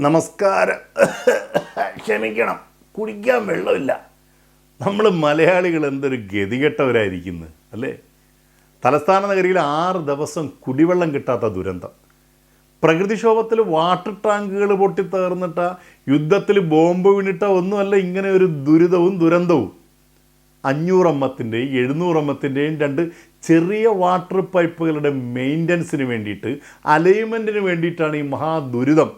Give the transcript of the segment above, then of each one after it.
നമസ്കാരം. ക്ഷമിക്കണം, കുടിക്കാൻ വെള്ളമില്ല. നമ്മൾ മലയാളികൾ എന്തൊരു ഗതികെട്ടവരായിരിക്കുന്നു അല്ലേ? തലസ്ഥാന നഗരിയിൽ 6 ദിവസം കുടിവെള്ളം കിട്ടാത്ത ദുരന്തം. പ്രകൃതിക്ഷോഭത്തിൽ വാട്ടർ ടാങ്കുകൾ പൊട്ടിത്തകർന്നിട്ട, യുദ്ധത്തിൽ ബോംബ് വീണിട്ട ഒന്നുമല്ല ഇങ്ങനെ ഒരു ദുരന്തവും. 500 അമ്മത്തിൻ്റെയും 700 അമ്മത്തിൻ്റെയും 2 ചെറിയ വാട്ടർ പൈപ്പുകളുടെ മെയിൻ്റനൻസിന് വേണ്ടിയിട്ട്, അലൈൻമെൻറ്റിന് വേണ്ടിയിട്ടാണ് ഈ മഹാദുരിതം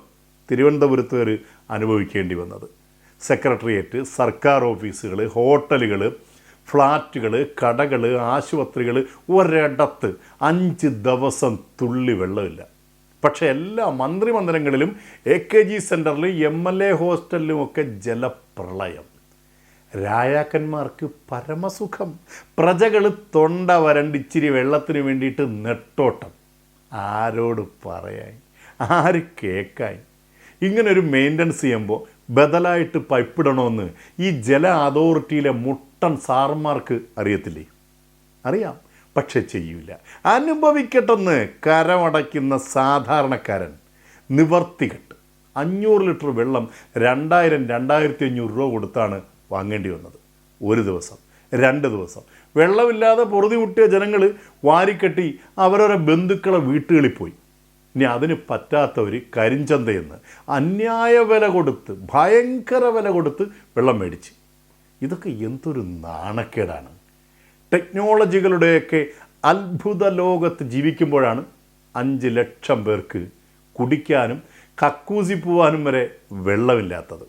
തിരുവനന്തപുരത്തുകാർ അനുഭവിക്കേണ്ടി വന്നത്. സെക്രട്ടേറിയറ്റ്, സർക്കാർ ഓഫീസുകൾ, ഹോട്ടലുകൾ, ഫ്ലാറ്റുകൾ, കടകൾ, ആശുപത്രികൾ, ഒരിടത്ത് 5 ദിവസം തുള്ളി വെള്ളമില്ല. പക്ഷേ എല്ലാ മന്ത്രിമന്ദിരങ്ങളിലും, AKG സെൻറ്ററിലും, MLA ഹോസ്റ്റലിലുമൊക്കെ ജലപ്രളയം. രാജാക്കന്മാർക്ക് പരമസുഖം. പ്രജകൾ തൊണ്ട വരണ്ട് ഇച്ചിരി വെള്ളത്തിന് വേണ്ടിയിട്ട് നെട്ടോട്ടം. ആരോട് പറയാൻ, ആര് കേൾക്കാൻ? ഇങ്ങനൊരു മെയിൻ്റനൻസ് ചെയ്യുമ്പോൾ ബദലായിട്ട് പൈപ്പിടണമെന്ന് ഈ ജല അതോറിറ്റിയിലെ മുട്ടൻ സാർമാർക്ക് അറിയത്തില്ലേ? അറിയാം, പക്ഷെ ചെയ്യൂല. അനുഭവിക്കട്ടെന്ന് കരമടയ്ക്കുന്ന സാധാരണക്കാരൻ നിവർത്തികെട്ട് 500 ലിറ്റർ വെള്ളം 2000-2500 രൂപ കൊടുത്താണ് വാങ്ങേണ്ടി വന്നത്. ഒരു ദിവസം, 2 ദിവസം വെള്ളമില്ലാതെ പൊറുതിമുട്ടിയ ജനങ്ങൾ വാരിക്കെട്ടി അവരവരെ ബന്ധുക്കളെ വീട്ടുകളിൽ പോയി. ഇനി അതിന് പറ്റാത്തവർ കരിഞ്ചന്തയെന്ന് അന്യായ വില കൊടുത്ത്, ഭയങ്കര വില കൊടുത്ത് വെള്ളം മേടിച്ച്. ഇതൊക്കെ എന്തൊരു നാണക്കേടാണ്. ടെക്നോളജികളുടെയൊക്കെ അത്ഭുത ലോകത്ത് ജീവിക്കുമ്പോഴാണ് 5 ലക്ഷം പേർക്ക് കുടിക്കാനും കക്കൂസി പോവാനും വരെ വെള്ളമില്ലാത്തത്.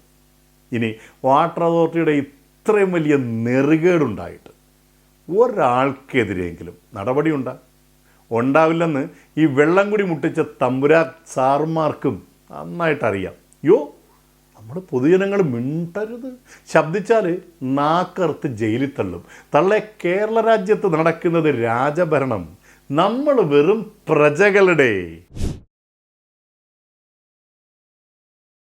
ഇനി വാട്ടർ അതോറിറ്റിയുടെ ഇത്രയും വലിയ നെറുകേടുണ്ടായിട്ട് ഒരാൾക്കെതിരെയെങ്കിലും നടപടി ഉണ്ടാവില്ലെന്ന് ഈ വെള്ളം കൂടി മുട്ടിച്ച തമ്പുരാ സാറുമാർക്കും നന്നായിട്ടറിയാം. നമ്മൾ പൊതുജനങ്ങൾ മിണ്ടരുത്. ശബ്ദിച്ചാൽ നാക്കറുത്ത് ജയിലിൽ തള്ളും. കേരള രാജ്യത്ത് നടക്കുന്നത് രാജഭരണം. നമ്മൾ വെറും പ്രജകളുടെ